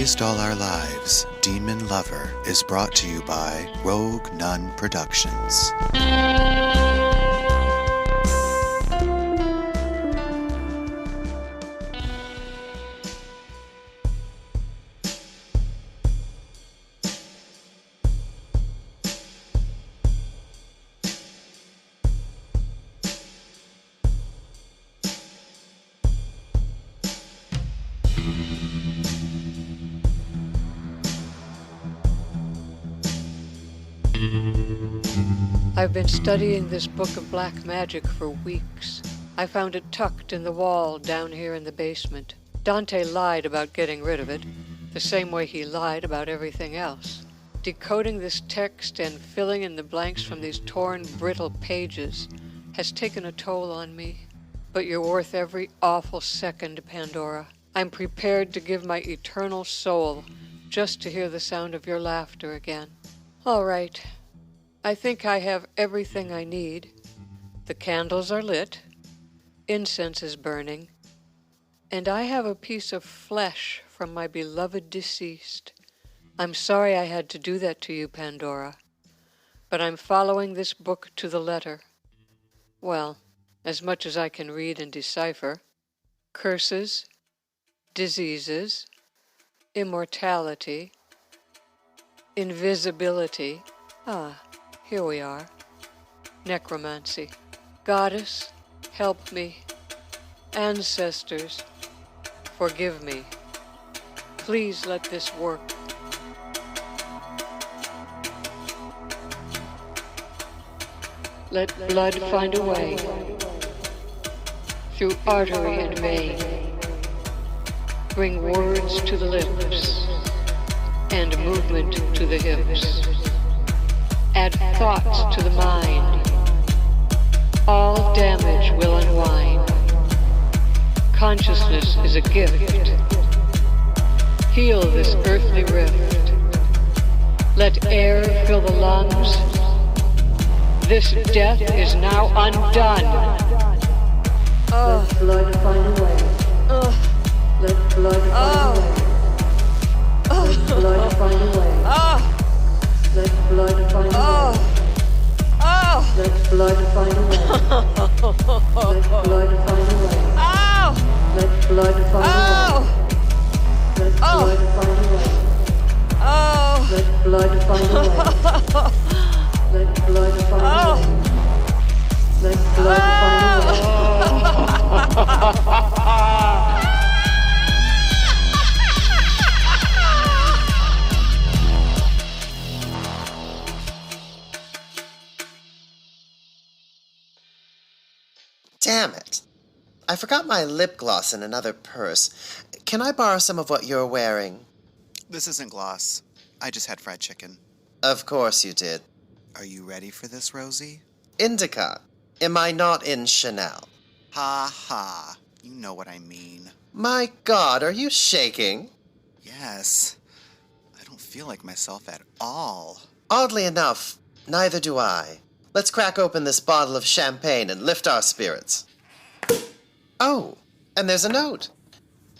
Erased All Our Lives, Demon Lover is brought to you by Rogue Nun Productions. I've been studying this book of black magic for weeks. I found it tucked in the wall down here in the basement. Dante lied about getting rid of it, the same way he lied about everything else. Decoding this text and filling in the blanks from these torn, brittle pages has taken a toll on me. But you're worth every awful second, Pandora. I'm prepared to give my eternal soul just to hear the sound of your laughter again. All right. I think I have everything I need. The candles are lit, incense is burning, and I have a piece of flesh from my beloved deceased. I'm sorry I had to do that to you, Pandora, but I'm following this book to the letter. Well, as much as I can read and decipher. Curses, diseases, immortality, invisibility. Here we are. Necromancy. Goddess, help me. Ancestors, forgive me. Please let this work. Let blood find a way through artery and vein. Bring words to the lips and movement to the hips. Add thoughts to the mind. All damage will unwind. Consciousness is a gift. Heal this earthly rift. Let air fill the lungs. This death is now undone. Let blood find a way. Let blood find a way. Let blood find a way. Let blood find a way. Let blood find a way. Let blood find a way. Let blood find a way. Let blood find a way. Let blood find a way. Let blood find a way. Let blood find a way. Damn it. I forgot my lip gloss in another purse. Can I borrow some of what you're wearing? This isn't gloss. I just had fried chicken. Of course you did. Are you ready for this, Rosie? Indica. Am I not in Chanel? Ha ha. You know what I mean. My God, are you shaking? Yes. I don't feel like myself at all. Oddly enough, neither do I. Let's crack open this bottle of champagne and lift our spirits. Oh, and there's a note.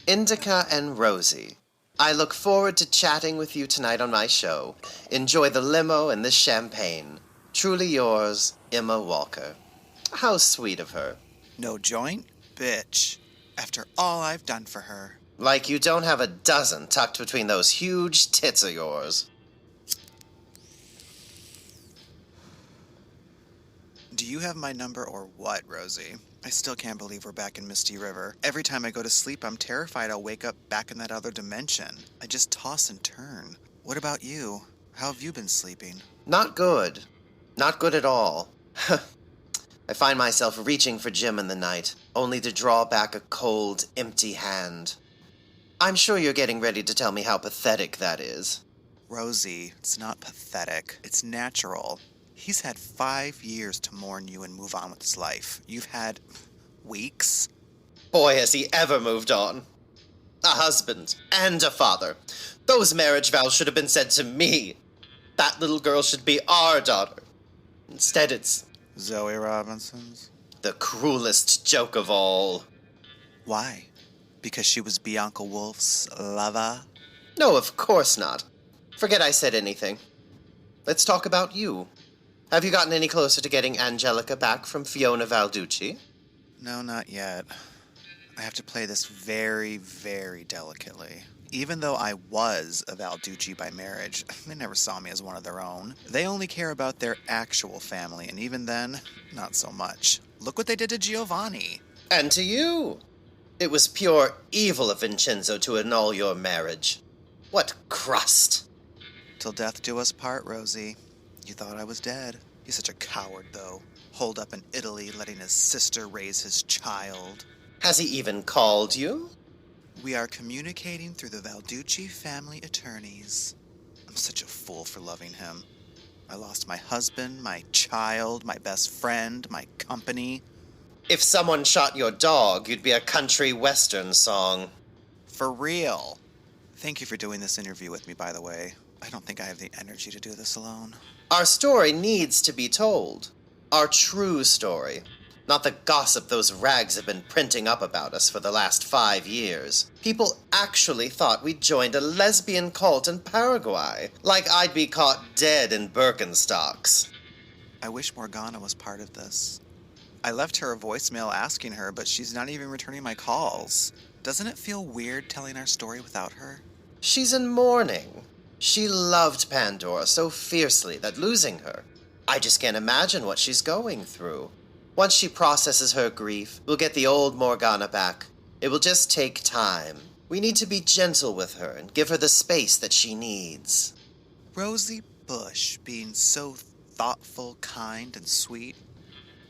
Indica and Rosie. I look forward to chatting with you tonight on my show. Enjoy the limo and this champagne. Truly yours, Emma Walker. How sweet of her. No joint? Bitch. After all I've done for her. Like you don't have a dozen tucked between those huge tits of yours. Do you have my number or what, Rosie? I still can't believe we're back in Misty River. Every time I go to sleep, I'm terrified I'll wake up back in that other dimension. I just toss and turn. What about you? How have you been sleeping? Not good. Not good at all. I find myself reaching for Jim in the night, only to draw back a cold, empty hand. I'm sure you're getting ready to tell me how pathetic that is. Rosie, it's not pathetic. It's natural. He's had 5 years to mourn you and move on with his life. You've had weeks. Boy, has he ever moved on. A husband and a father. Those marriage vows should have been said to me. That little girl should be our daughter. Instead, it's Zoe Robinson's? the cruelest joke of all. Why? Because she was Bianca Wolf's lover? No, of course not. Forget I said anything. Let's talk about you. Have you gotten any closer to getting Angelica back from Fiona Valducci? No, not yet. I have to play this very, very delicately. Even though I was a Valducci by marriage, they never saw me as one of their own. They only care about their actual family, and even then, not so much. Look what they did to Giovanni. And to you. It was pure evil of Vincenzo to annul your marriage. What crust! Till death do us part, Rosie. You thought I was dead. He's such a coward, though. Holed up in Italy, letting his sister raise his child. Has he even called you? We are communicating through the Valducci family attorneys. I'm such a fool for loving him. I lost my husband, my child, my best friend, my company. If someone shot your dog, you'd be a country western song. For real. Thank you for doing this interview with me, by the way. I don't think I have the energy to do this alone. Our story needs to be told. Our true story. Not the gossip those rags have been printing up about us for the last 5 years. People actually thought we'd joined a lesbian cult in Paraguay. Like I'd be caught dead in Birkenstocks. I wish Morgana was part of this. I left her a voicemail asking her, but she's not even returning my calls. Doesn't it feel weird telling our story without her? She's in mourning. She loved Pandora so fiercely that losing her, I just can't imagine what she's going through. Once she processes her grief, we'll get the old Morgana back. It will just take time. We need to be gentle with her and give her the space that she needs. Rosie Bushh being so thoughtful, kind, and sweet.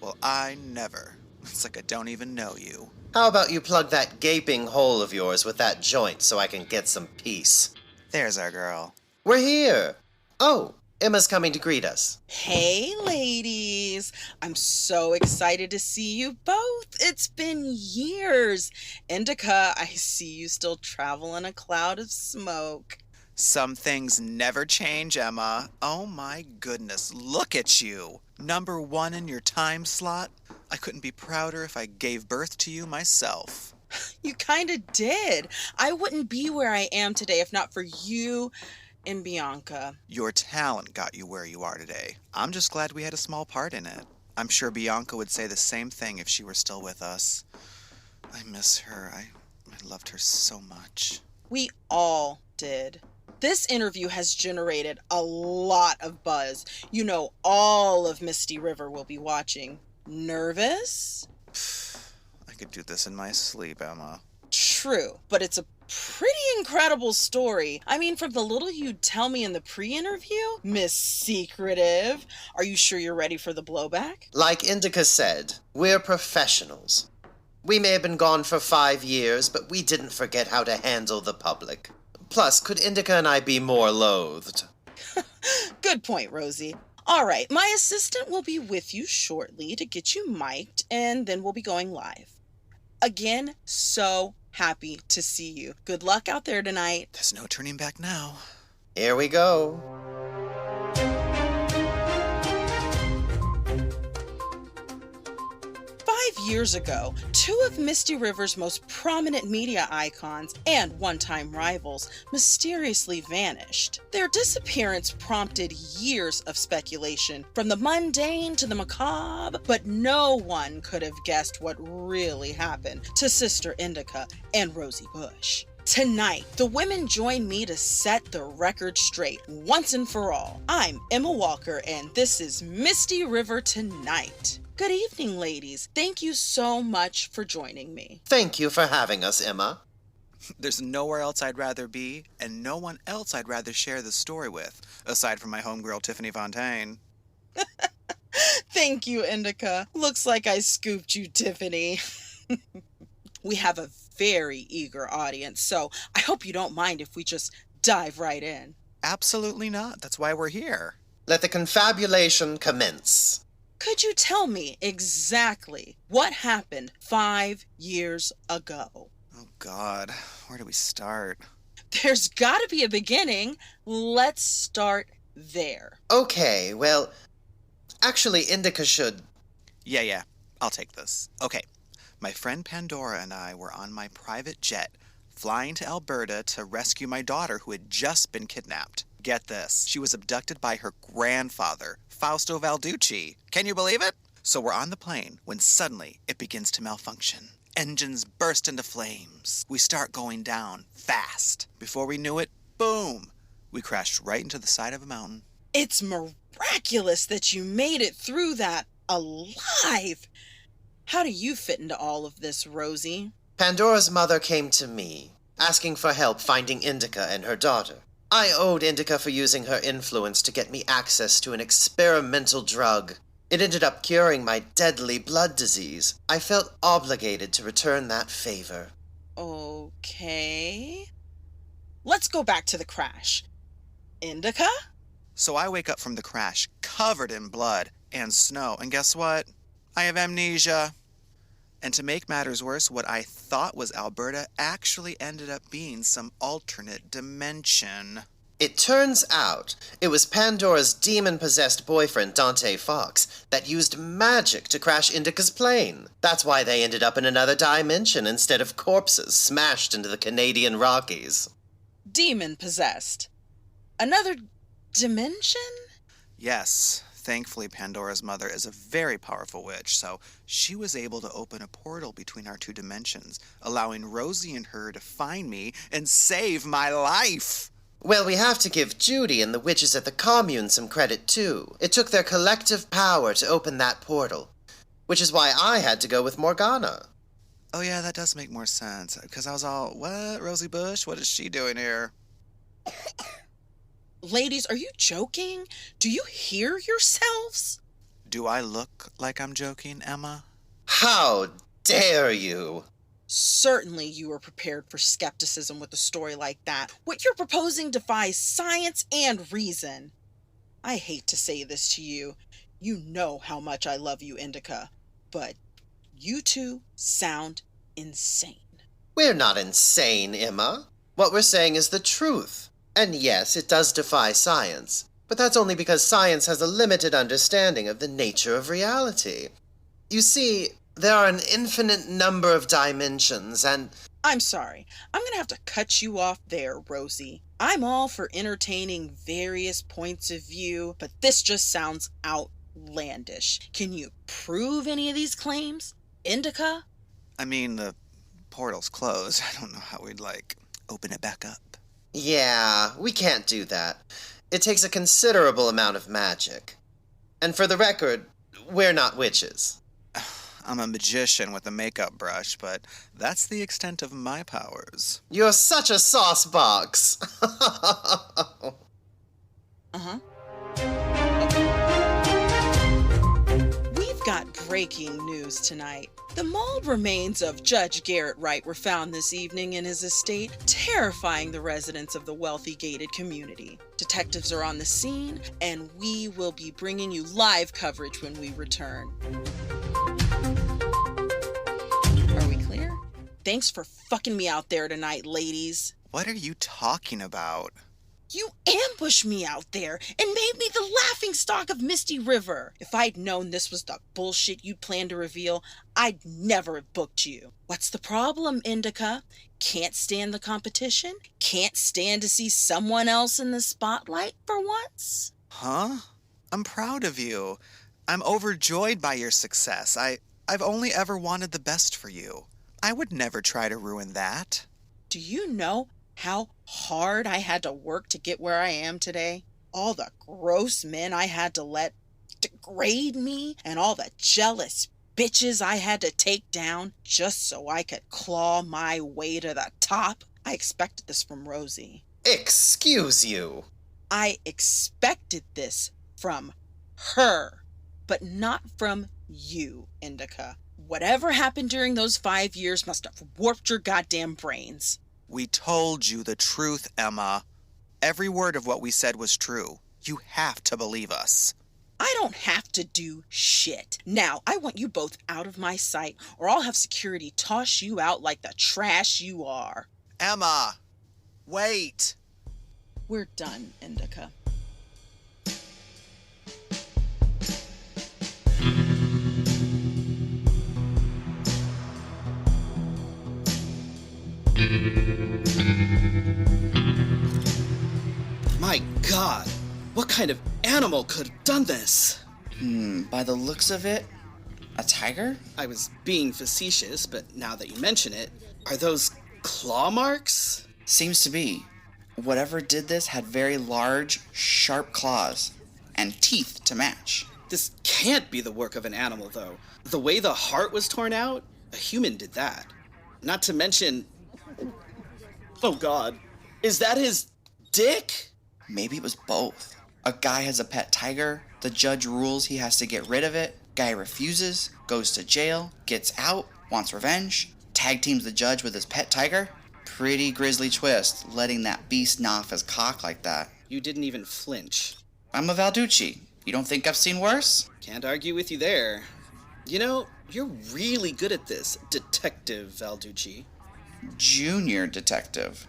Well, I never. It's like I don't even know you. How about you plug that gaping hole of yours with that joint so I can get some peace? There's our girl. We're here. Oh, Emma's coming to greet us. Hey, ladies. I'm so excited to see you both. It's been years. Indica, I see you still travel in a cloud of smoke. Some things never change, Emma. Oh my goodness, look at you. #1 in your time slot. I couldn't be prouder if I gave birth to you myself. You kind of did. I wouldn't be where I am today if not for you and Bianca. Your talent got you where you are today. I'm just glad we had a small part in it. I'm sure Bianca would say the same thing if she were still with us. I miss her. I loved her so much. We all did. This interview has generated a lot of buzz. You know, all of Misty River will be watching. Nervous? I could do this in my sleep, Emma. True, but it's a pretty incredible story. I mean, from the little you'd tell me in the pre-interview, Miss Secretive. Are you sure you're ready for the blowback? Like Indica said, we're professionals. We may have been gone for 5 years, but we didn't forget how to handle the public. Plus, could Indica and I be more loathed? Good point, Rosie. All right, my assistant will be with you shortly to get you mic'd, and then we'll be going live. Again, so happy to see you. Good luck out there tonight. There's no turning back now. Here we go. 5 years ago, 2 of Misty River's most prominent media icons and one-time rivals mysteriously vanished. Their disappearance prompted years of speculation, from the mundane to the macabre, but no one could have guessed what really happened to Sister Indica and Rosie Bushh. Tonight, the women join me to set the record straight once and for all. I'm Emma Walker, and this is Misty River Tonight. Good evening, ladies. Thank you so much for joining me. Thank you for having us, Emma. There's nowhere else I'd rather be, and no one else I'd rather share the story with, aside from my homegirl Tiffany Fontaine. Thank you, Indica. Looks like I scooped you, Tiffany. We have a very eager audience, so I hope you don't mind if we just dive right in. Absolutely not. That's why we're here. Let the confabulation commence. Could you tell me exactly what happened 5 years ago? Oh, God. Where do we start? There's got to be a beginning. Let's start there. Okay, well, actually, Indica should... Yeah. I'll take this. Okay. My friend Pandora and I were on my private jet flying to Alberta to rescue my daughter who had just been kidnapped. Get this, she was abducted by her grandfather, Fausto Valducci. Can you believe it? So we're on the plane when suddenly it begins to malfunction. Engines burst into flames. We start going down fast. Before we knew it, boom, we crashed right into the side of a mountain. It's miraculous that you made it through that alive. How do you fit into all of this, Rosie? Pandora's mother came to me, asking for help finding Indica and her daughter. I owed Indica for using her influence to get me access to an experimental drug. It ended up curing my deadly blood disease. I felt obligated to return that favor. Okay. Let's go back to the crash. Indica? So I wake up from the crash covered in blood and snow, and guess what? I have amnesia. And to make matters worse, what I thought was Alberta actually ended up being some alternate dimension. It turns out it was Pandora's demon-possessed boyfriend, Dante Fox, that used magic to crash Indica's plane. That's why they ended up in another dimension instead of corpses smashed into the Canadian Rockies. Demon-possessed. Another dimension? Yes, thankfully Pandora's mother is a very powerful witch, so she was able to open a portal between our two dimensions, allowing Rosie and her to find me and save my life. Well, we have to give Judy and the witches at the commune some credit, too. It took their collective power to open that portal, which is why I had to go with Morgana. Oh yeah, that does make more sense, because I was all, what, Rosie Bushh? What is she doing here? Ladies, are you joking? Do you hear yourselves? Do I look like I'm joking, Emma? How dare you! Certainly you were prepared for skepticism with a story like that. What you're proposing defies science and reason. I hate to say this to you. You know how much I love you, Indica. But you two sound insane. We're not insane, Emma. What we're saying is the truth. And yes, it does defy science. But that's only because science has a limited understanding of the nature of reality. You see, there are an infinite number of dimensions, and... I'm sorry. I'm gonna have to cut you off there, Rosie. I'm all for entertaining various points of view, but this just sounds outlandish. Can you prove any of these claims, Indica? I mean, the portal's closed. I don't know how we'd, open it back up. Yeah, we can't do that. It takes a considerable amount of magic. And for the record, we're not witches. I'm a magician with a makeup brush, but that's the extent of my powers. You're such a sauce box. Uh-huh. We've got breaking news tonight. The mauled remains of Judge Garrett Wright were found this evening in his estate, terrifying the residents of the wealthy gated community. Detectives are on the scene, and we will be bringing you live coverage when we return. Are we clear? Thanks for fucking me out there tonight, ladies. What are you talking about? You ambushed me out there and made me the laughingstock of Misty River. If I'd known this was the bullshit you'd planned to reveal, I'd never have booked you. What's the problem, Indica? Can't stand the competition? Can't stand to see someone else in the spotlight for once? Huh? I'm proud of you. I'm overjoyed by your success. I've only ever wanted the best for you. I would never try to ruin that. Do you know how hard I had to work to get where I am today? All the gross men I had to let degrade me, and all the jealous bitches I had to take down just so I could claw my way to the top. I expected this from Rosie. Excuse you. I expected this from her, but not from you, Indica. Whatever happened during those 5 years must have warped your goddamn brains. We told you the truth, Emma. Every word of what we said was true. You have to believe us. I don't have to do shit. Now, I want you both out of my sight, or I'll have security toss you out like the trash you are. Emma, wait. We're done, Indica. What kind of animal could have done this? By the looks of it, a tiger? I was being facetious, but now that you mention it, are those claw marks? Seems to be. Whatever did this had very large, sharp claws, and teeth to match. This can't be the work of an animal, though. The way the heart was torn out, a human did that. Not to mention... Oh God, is that his dick? Maybe it was both. A guy has a pet tiger, the judge rules he has to get rid of it, guy refuses, goes to jail, gets out, wants revenge, tag teams the judge with his pet tiger. Pretty grisly twist, letting that beast gnaw off his cock like that. You didn't even flinch. I'm a Valducci. You don't think I've seen worse? Can't argue with you there. You know, you're really good at this, Detective Valducci. Junior detective.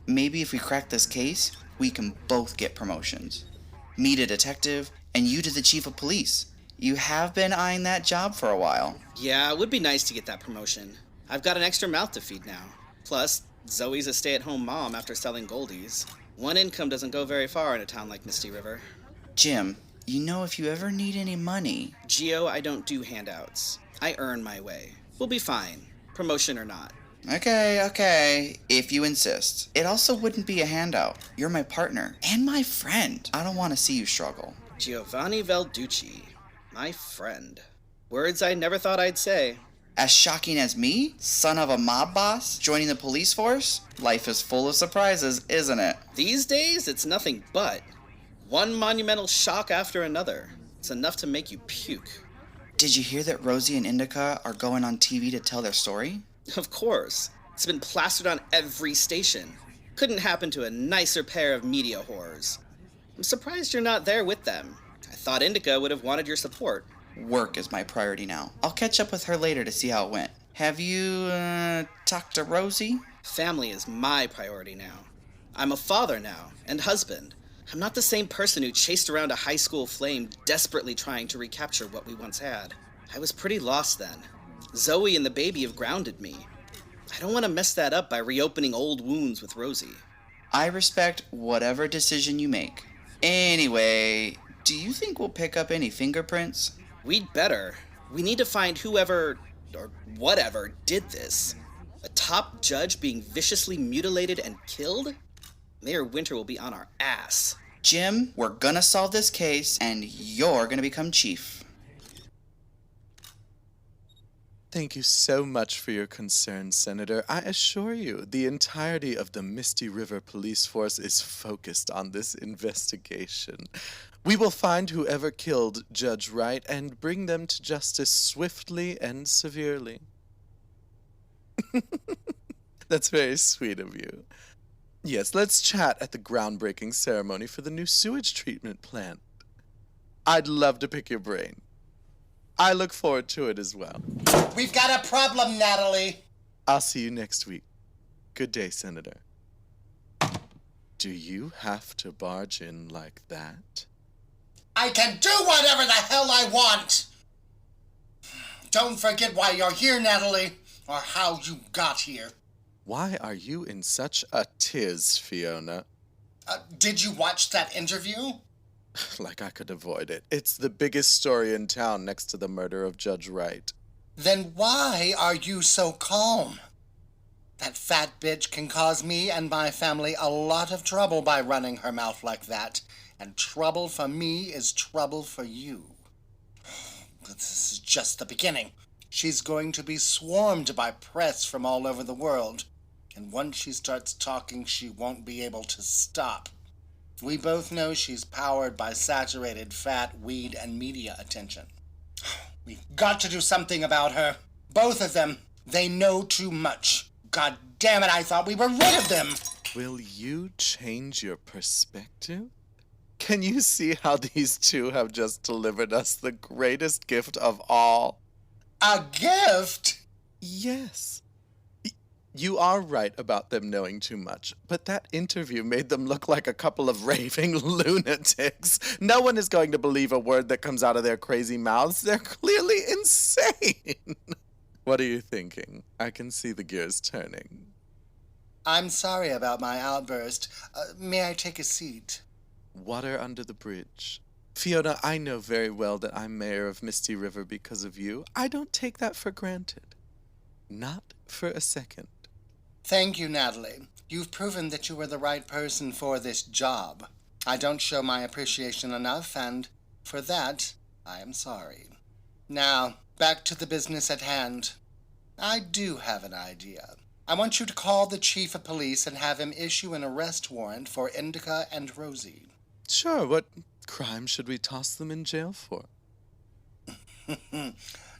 Maybe if we crack this case, we can both get promotions. Me to detective, and you to the chief of police. You have been eyeing that job for a while. Yeah, it would be nice to get that promotion. I've got an extra mouth to feed now. Plus, Zoe's a stay-at-home mom after selling Goldies. One income doesn't go very far in a town like Misty River. Jim, you know if you ever need any money... Gio, I don't do handouts. I earn my way. We'll be fine, promotion or not. Okay, if you insist. It also wouldn't be a handout. You're my partner, and my friend. I don't want to see you struggle. Giovanni Valducci, my friend. Words I never thought I'd say. As shocking as me, son of a mob boss, joining the police force? Life is full of surprises, isn't it? These days, it's nothing but. One monumental shock after another. It's enough to make you puke. Did you hear that Rosie and Indica are going on TV to tell their story? Of course. It's been plastered on every station. Couldn't happen to a nicer pair of media whores. I'm surprised you're not there with them. I thought Indica would have wanted your support. Work is my priority now. I'll catch up with her later to see how it went. Have you, talked to Rosie? Family is my priority now. I'm a father now, and husband. I'm not the same person who chased around a high school flame desperately trying to recapture what we once had. I was pretty lost then. Zoe and the baby have grounded me. I don't want to mess that up by reopening old wounds with Rosie. I respect whatever decision you make. Anyway, do you think we'll pick up any fingerprints? We'd better. We need to find whoever, or whatever, did this. A top judge being viciously mutilated and killed? Mayor Winter will be on our ass. Jim, we're gonna solve this case, and you're gonna become chief. Thank you so much for your concern, Senator. I assure you, the entirety of the Misty River Police Force is focused on this investigation. We will find whoever killed Judge Wright and bring them to justice swiftly and severely. That's very sweet of you. Yes, let's chat at the groundbreaking ceremony for the new sewage treatment plant. I'd love to pick your brain. I look forward to it as well. We've got a problem, Natalie. I'll see you next week. Good day, Senator. Do you have to barge in like that? I can do whatever the hell I want. Don't forget why you're here, Natalie, or how you got here. Why are you in such a tiz, Fiona? Did you watch that interview? Like I could avoid it. It's the biggest story in town next to the murder of Judge Wright. Then why are you so calm? That fat bitch can cause me and my family a lot of trouble by running her mouth like that. And trouble for me is trouble for you. This is just the beginning. She's going to be swarmed by press from all over the world. And once she starts talking, she won't be able to stop. We both know she's powered by saturated fat, weed, and media attention. We've got to do something about her. Both of them. They know too much. God damn it, I thought we were rid of them. Will you change your perspective? Can you see how these two have just delivered us the greatest gift of all? A gift? Yes. You are right about them knowing too much, but that interview made them look like a couple of raving lunatics. No one is going to believe a word that comes out of their crazy mouths. They're clearly insane. What are you thinking? I can see the gears turning. I'm sorry about my outburst. May I take a seat? Water under the bridge. Fiona, I know very well that I'm mayor of Misty River because of you. I don't take that for granted. Not for a second. Thank you, Natalie. You've proven that you are the right person for this job. I don't show my appreciation enough, and for that, I am sorry. Now, back to the business at hand. I do have an idea. I want you to call the chief of police and have him issue an arrest warrant for Indica and Rosie. Sure, what crime should we toss them in jail for?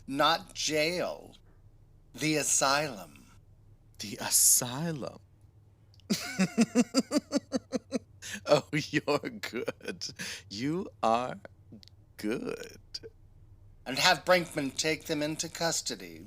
Not jail. The asylum. The asylum. Oh, you're good. You are good. And have Brinkman take them into custody.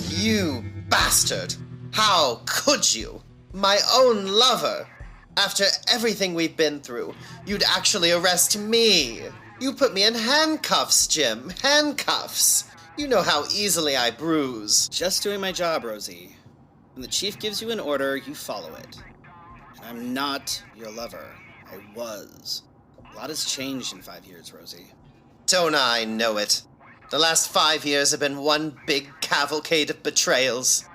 You bastard! How could you? My own lover! After everything we've been through, you'd actually arrest me! You put me in handcuffs, Jim. Handcuffs! You know how easily I bruise. Just doing my job, Rosie. When the chief gives you an order, you follow it. And I'm not your lover. I was. A lot has changed in 5 years, Rosie. Don't I know it? The last 5 years have been one big cavalcade of betrayals.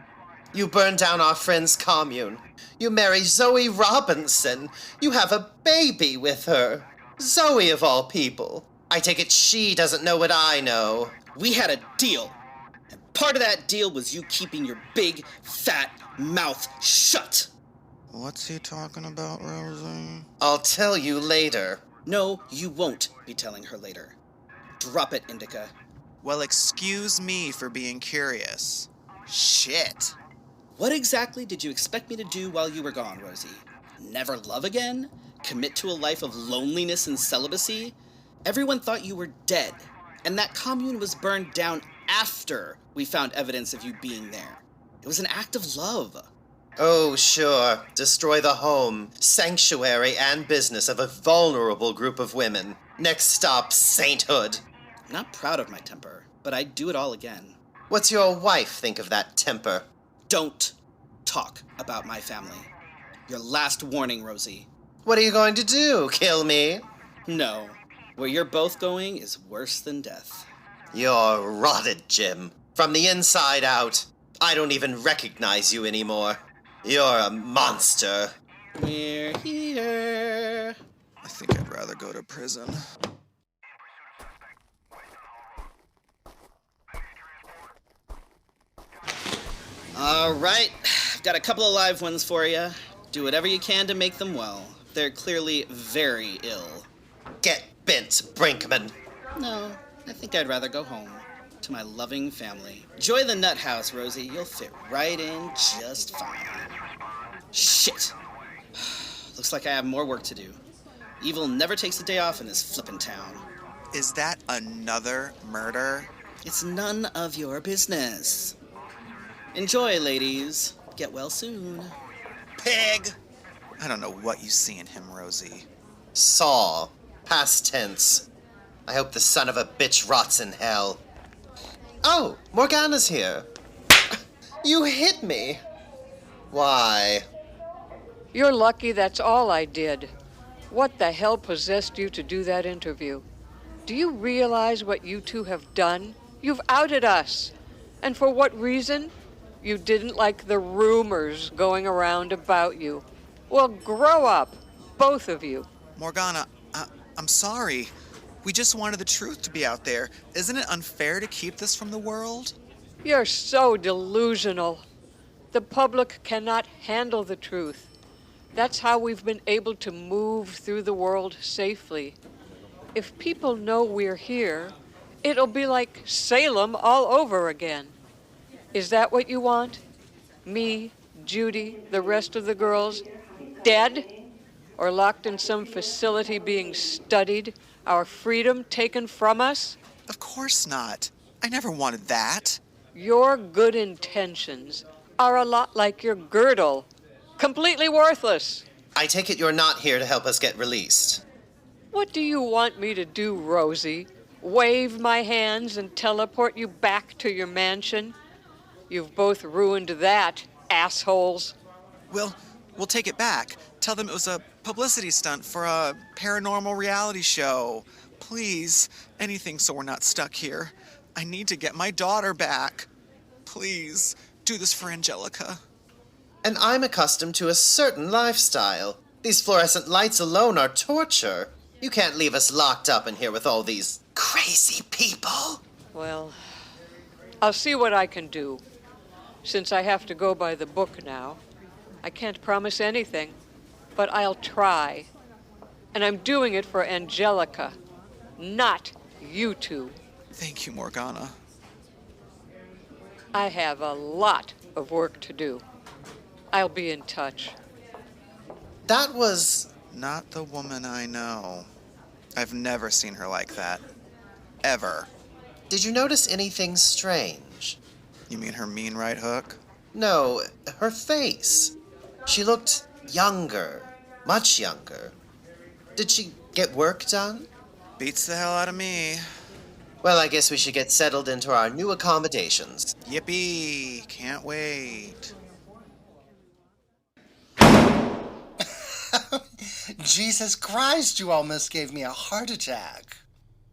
You burn down our friend's commune. You marry Zoe Robinson. You have a baby with her. Zoe, of all people. I take it she doesn't know what I know. We had a deal. And part of that deal was you keeping your big, fat mouth shut. What's he talking about, Rosie? I'll tell you later. No, you won't be telling her later. Drop it, Indica. Well, excuse me for being curious. Shit. What exactly did you expect me to do while you were gone, Rosie? Never love again? Commit to a life of loneliness and celibacy? Everyone thought you were dead, and that commune was burned down after we found evidence of you being there. It was an act of love. Oh, sure. Destroy the home, sanctuary, and business of a vulnerable group of women. Next stop, sainthood. I'm not proud of my temper, but I'd do it all again. What's your wife think of that temper? Don't talk about my family. Your last warning, Rosie. What are you going to do, kill me? No. Where you're both going is worse than death. You're rotted, Jim. From the inside out. I don't even recognize you anymore. You're a monster. We're here. I think I'd rather go to prison. All right. I've got a couple of live ones for you. Do whatever you can to make them well. They're clearly very ill. Get bent, Brinkman. No, I think I'd rather go home to my loving family. Enjoy the nut house, Rosie. You'll fit right in just fine. Shit. Looks like I have more work to do. Evil never takes a day off in this flippin' town. Is that another murder? It's none of your business. Enjoy, ladies. Get well soon. Pig! I don't know what you see in him, Rosie. Saw. Past tense. I hope the son of a bitch rots in hell. Oh, Morgana's here. You hit me. Why? You're lucky that's all I did. What the hell possessed you to do that interview? Do you realize what you two have done? You've outed us. And for what reason? You didn't like the rumors going around about you. Well, grow up, both of you. Morgana, I'm sorry. We just wanted the truth to be out there. Isn't it unfair to keep this from the world? You're so delusional. The public cannot handle the truth. That's how we've been able to move through the world safely. If people know we're here, it'll be like Salem all over again. Is that what you want? Me, Judy, the rest of the girls, dead? Or locked in some facility being studied, Our freedom taken from us? Of course not. I never wanted that. Your good intentions are a lot like your girdle. Completely worthless. I take it you're not here to help us get released. What do you want me to do, Rosie? Wave my hands and teleport you back to your mansion? You've both ruined that, assholes. We'll take it back. Tell them it was a publicity stunt for a paranormal reality show. Please, anything so we're not stuck here. I need to get my daughter back. Please, do this for Angelica. And I'm accustomed to a certain lifestyle. These fluorescent lights alone are torture. You can't leave us locked up in here with all these crazy people. Well, I'll see what I can do. Since I have to go by the book now, I can't promise anything, but I'll try. And I'm doing it for Angelica, not you two. Thank you, Morgana. I have a lot of work to do. I'll be in touch. That was... Not the woman I know. I've never seen her like that. Ever. Did you notice anything strange? You mean her mean right hook? No, her face. She looked younger. Much younger. Did she get work done? Beats the hell out of me. Well, I guess we should get settled into our new accommodations. Yippee! Can't wait. Jesus Christ, you almost gave me a heart attack.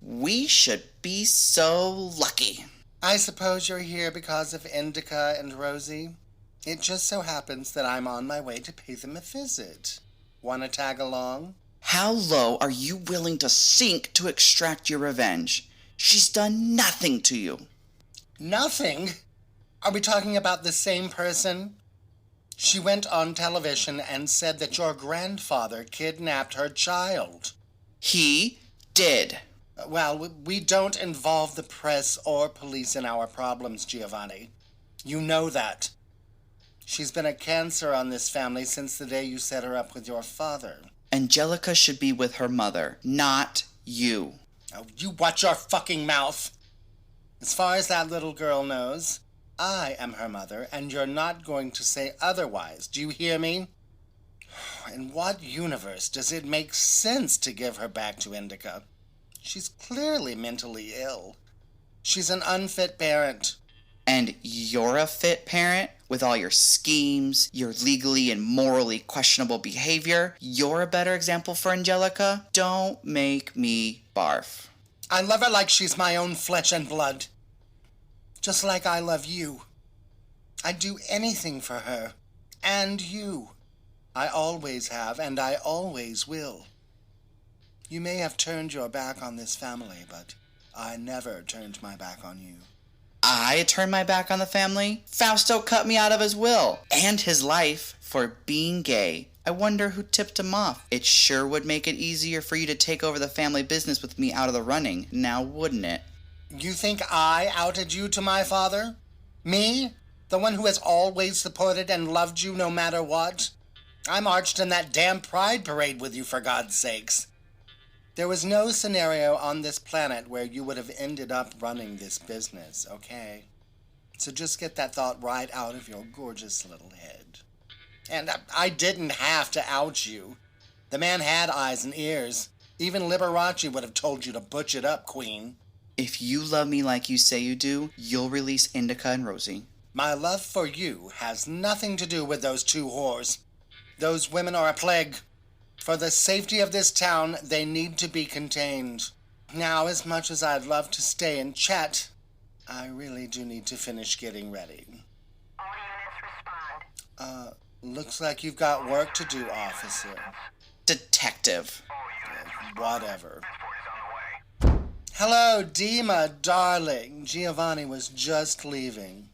We should be so lucky. I suppose you're here because of Indica and Rosie. It just so happens that I'm on my way to pay them a visit. Wanna tag along? How low are you willing to sink to extract your revenge? She's done nothing to you. Nothing? Are we talking about the same person? She went on television and said that your grandfather kidnapped her child. He did. Well, we don't involve the press or police in our problems, Giovanni. You know that. She's been a cancer on this family since the day you set her up with your father. Angelica should be with her mother, not you. Oh, you watch your fucking mouth. As far as that little girl knows, I am her mother, and you're not going to say otherwise. Do you hear me? In what universe does it make sense to give her back to Indica? She's clearly mentally ill. She's an unfit parent. And you're a fit parent with all your schemes, your legally and morally questionable behavior. You're a better example for Angelica. Don't make me barf. I love her like she's my own flesh and blood. Just like I love you. I'd do anything for her. And you. I always have, and I always will. You may have turned your back on this family, but I never turned my back on you. I turned my back on the family? Fausto cut me out of his will and his life for being gay. I wonder who tipped him off. It sure would make it easier for you to take over the family business with me out of the running, now wouldn't it? You think I outed you to my father? Me? The one who has always supported and loved you no matter what? I marched in that damn pride parade with you, for God's sakes. There was no scenario on this planet where you would have ended up running this business, okay? So just get that thought right out of your gorgeous little head. And I didn't have to out you. The man had eyes and ears. Even Liberace would have told you to butch it up, Queen. If you love me like you say you do, you'll release Indica and Rosie. My love for you has nothing to do with those two whores. Those women are a plague. For the safety of this town, they need to be contained. Now, as much as I'd love to stay and chat, I really do need to finish getting ready. All units respond. Looks like you've got work to do, officer. Detective. Whatever. Hello, Dima, darling. Giovanni was just leaving.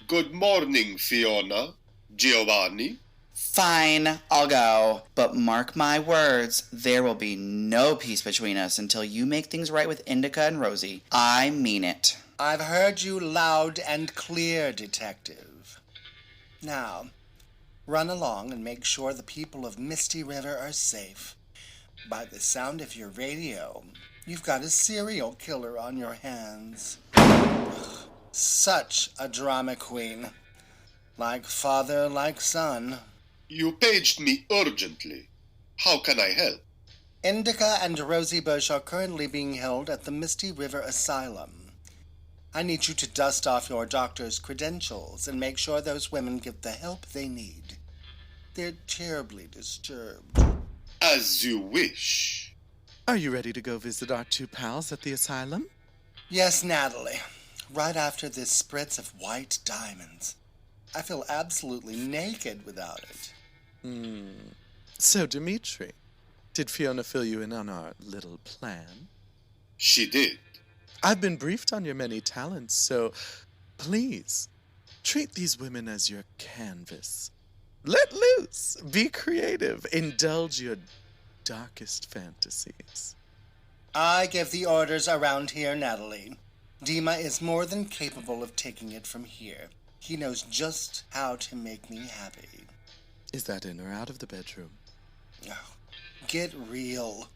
Good morning, Fiona. Giovanni. Fine, I'll go. But mark my words, there will be no peace between us until you make things right with Indica and Rosie. I mean it. I've heard you loud and clear, detective. Now, run along and make sure the people of Misty River are safe. By the sound of your radio, You've got a serial killer on your hands. Such a drama queen. Like father, like son. You paged me urgently. How can I help? Indica and Rosie Bushh are currently being held at the Misty River Asylum. I need you to dust off your doctor's credentials and make sure those women get the help they need. They're terribly disturbed. As you wish. Are you ready to go visit our two pals at the asylum? Yes, Natalie. Right after this spritz of white diamonds. I feel absolutely naked without it. So, Dimitri, did Fiona fill you in on our little plan? She did. I've been briefed on your many talents, so please, treat these women as your canvas. Let loose, be creative, indulge your darkest fantasies. I give the orders around here, Natalie. DuMay is more than capable of taking it from here. He knows just how to make me happy. Is that in or out of the bedroom? Oh, get real.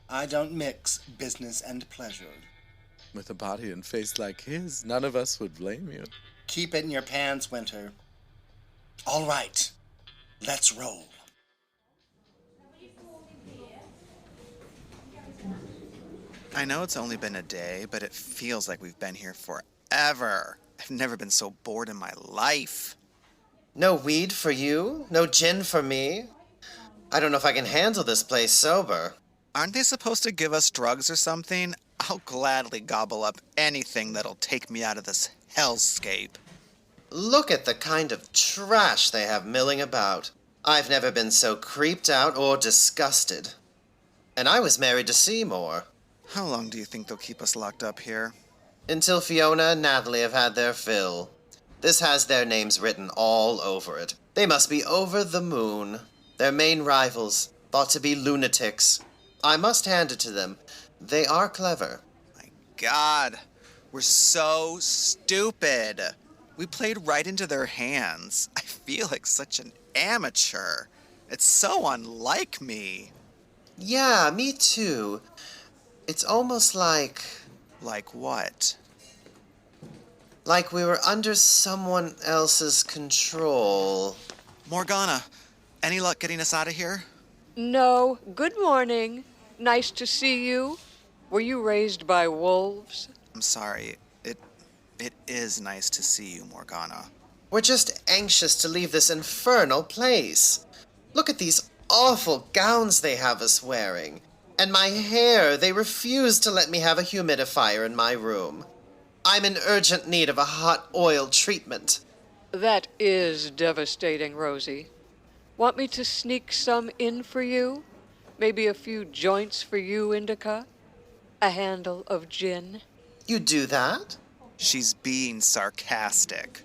I don't mix business and pleasure. With a body and face like his, none of us would blame you. Keep it in your pants, Winter. All right, let's roll. I know it's only been a day, but it feels like we've been here forever. I've never been so bored in my life. No weed for you? No gin for me? I don't know if I can handle this place sober. Aren't they supposed to give us drugs or something? I'll gladly gobble up anything that'll take me out of this hellscape. Look at the kind of trash they have milling about. I've never been so creeped out or disgusted. And I was married to Seymour. How long do you think they'll keep us locked up here? Until Fiona and Natalie have had their fill. This has their names written all over it. They must be over the moon. Their main rivals, thought to be lunatics. I must hand it to them. They are clever. My God, we're so stupid. We played right into their hands. I feel like such an amateur. It's so unlike me. Yeah, me too. It's almost like... Like what? Like we were under someone else's control. Morgana, any luck getting us out of here? No. Good morning. Nice to see you. Were you raised by wolves? I'm sorry. It is nice to see you, Morgana. We're just anxious to leave this infernal place. Look at these awful gowns they have us wearing. And my hair, they refuse to let me have a humidifier in my room. I'm in urgent need of a hot oil treatment. That is devastating, Rosie. Want me to sneak some in for you? Maybe a few joints for you, Indica? A handle of gin? You do that? She's being sarcastic.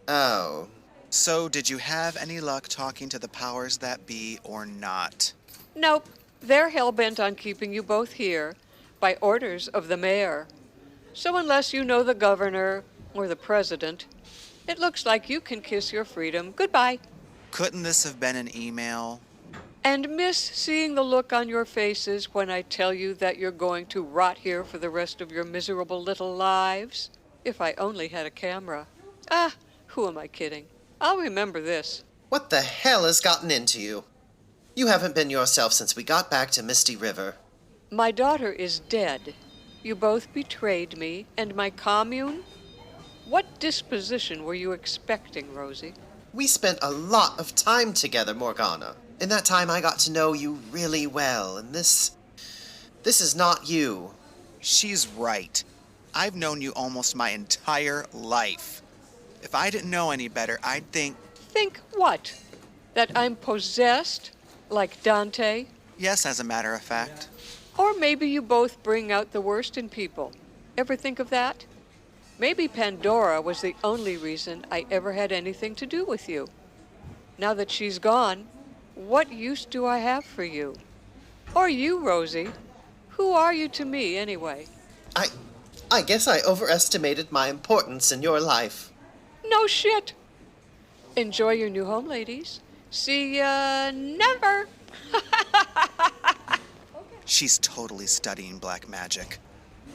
Oh. So, did you have any luck talking to the powers that be or not? Nope. They're hell-bent on keeping you both here by orders of the mayor. So unless you know the governor or the president, it looks like you can kiss your freedom goodbye. Couldn't this have been an email? And miss seeing the look on your faces when I tell you that you're going to rot here for the rest of your miserable little lives? If I only had a camera. Ah, who am I kidding? I'll remember this. What the hell has gotten into you? You haven't been yourself since we got back to Misty River. My daughter is dead. You both betrayed me, and my commune? What disposition were you expecting, Rosie? We spent a lot of time together, Morgana. In that time, I got to know you really well, and this is not you. She's right. I've known you almost my entire life. If I didn't know any better, I'd think... Think what? That I'm possessed? Like Dante? Yes, as a matter of fact. Or maybe you both bring out the worst in people. Ever think of that? Maybe Pandora was the only reason I ever had anything to do with you. Now that she's gone, what use do I have for you? Or you, Rosie? Who are you to me, anyway? I guess I overestimated my importance in your life. No shit. Enjoy your new home, ladies. See ya never. She's totally studying black magic.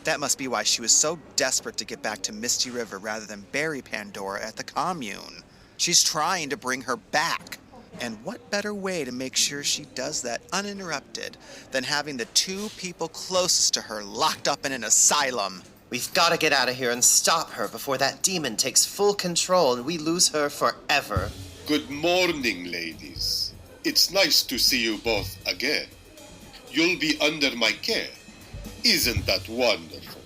That must be why she was so desperate to get back to Misty River rather than bury Pandora at the commune. She's trying to bring her back. And what better way to make sure she does that uninterrupted than having the two people closest to her locked up in an asylum? We've got to get out of here and stop her before that demon takes full control and we lose her forever. Good morning, ladies. It's nice to see you both again. You'll be under my care. Isn't that wonderful?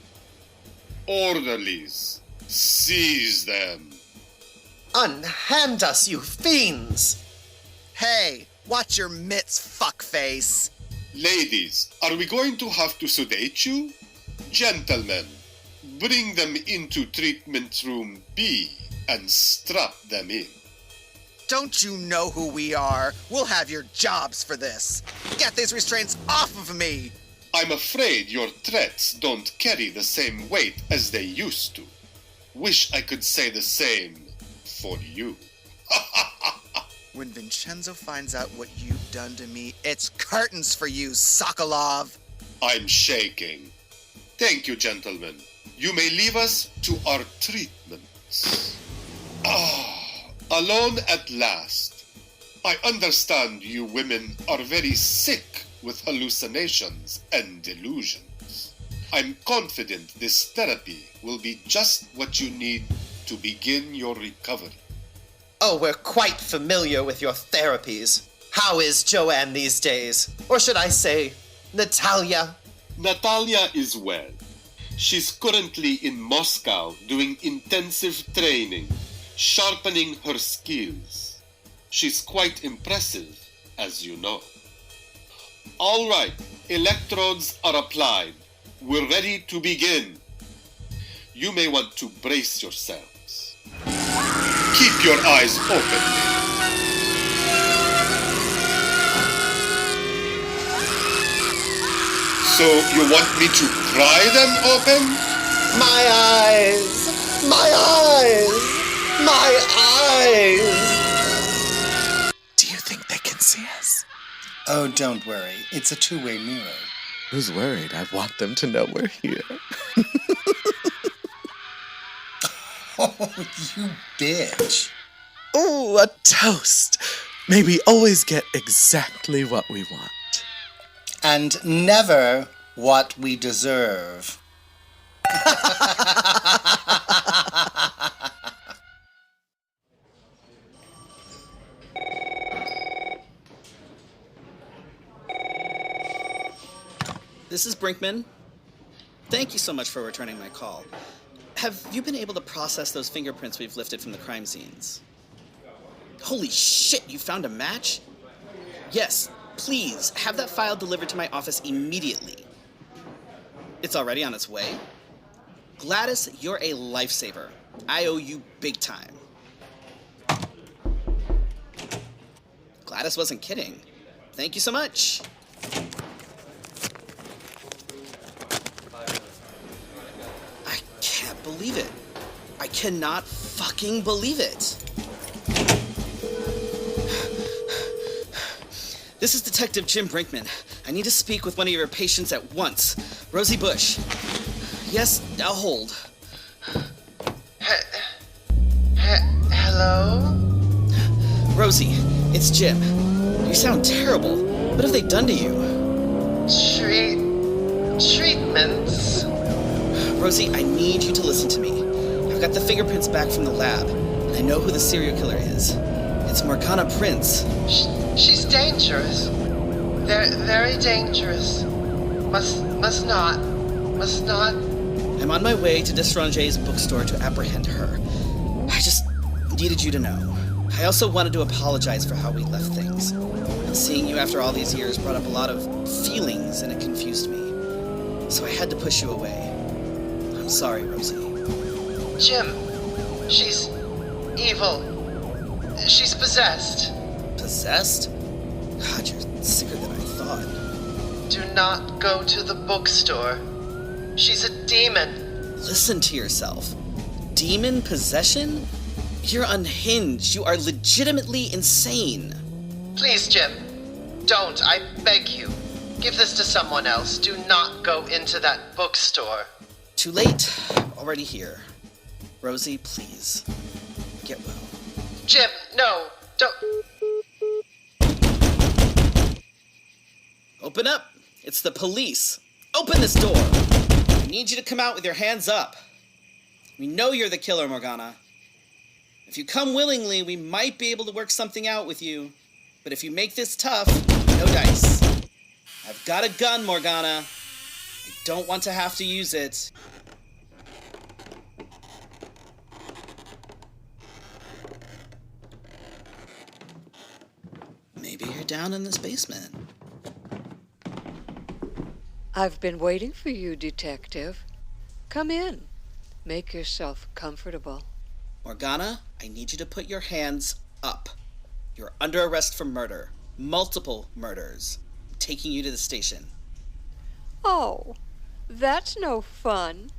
Orderlies, seize them. Unhand us, you fiends! Hey, watch your mitts, fuckface. Ladies, are we going to have to sedate you? Gentlemen, bring them into treatment room B and strap them in. Don't you know who we are? We'll have your jobs for this. Get these restraints off of me! I'm afraid your threats don't carry the same weight as they used to. Wish I could say the same for you. When Vincenzo finds out what you've done to me, it's curtains for you, Sokolov! I'm shaking. Thank you, gentlemen. You may leave us to our treatments. Alone at last. I understand you women are very sick with hallucinations and delusions. I'm confident this therapy will be just what you need to begin your recovery. Oh, we're quite familiar with your therapies. How is Joanne these days? Or should I say, Natalia? Natalia is well. She's currently in Moscow doing intensive training, sharpening her skills. She's quite impressive, as you know. All right, electrodes are applied. We're ready to begin. You may want to brace yourselves. Keep your eyes open. So you want me to pry them open? My eyes! My eyes! My eyes! Do you think they can see us? Oh, don't worry. It's a two-way mirror. Who's worried? I want them to know we're here. Oh, you bitch. Ooh, a toast! May we always get exactly what we want. And never what we deserve. This is Brinkman. Thank you so much for returning my call. Have you been able to process those fingerprints we've lifted from the crime scenes? Holy shit, you found a match? Yes, please, have that file delivered to my office immediately. It's already on its way. Gladys, you're a lifesaver. I owe you big time. Gladys wasn't kidding. Thank you so much. I can't believe it. I cannot fucking believe it. This is Detective Jim Brinkman. I need to speak with one of your patients at once. Rosie Bushh. Yes, I'll hold. Hello? Rosie, it's Jim. You sound terrible. What have they done to you? Treatments? Rosie, I need you to listen to me. I've got the fingerprints back from the lab, and I know who the serial killer is. It's Morgana Prince. She's dangerous. Very dangerous. Must not. I'm on my way to Desrange's bookstore to apprehend her. I just needed you to know. I also wanted to apologize for how we left things. Seeing you after all these years brought up a lot of feelings, and it confused me. So I had to push you away. I'm sorry, Rosie. Jim, she's evil. She's possessed. Possessed? God, you're sicker than I thought. Do not go to the bookstore. She's a demon. Listen to yourself. Demon possession? You're unhinged. You are legitimately insane. Please, Jim. Don't. I beg you. Give this to someone else. Do not go into that bookstore. Too late. Already here. Rosie, please. Get well. Jim, no, don't. Open up! It's the police! Open this door! I need you to come out with your hands up. We know you're the killer, Morgana. If you come willingly, we might be able to work something out with you. But if you make this tough, no dice. I've got a gun, Morgana. I don't want to have to use it. Maybe you're down in this basement. I've been waiting for you, Detective. Come in. Make yourself comfortable. Morgana, I need you to put your hands up. You're under arrest for murder. Multiple murders. I'm taking you to the station. Oh, that's no fun.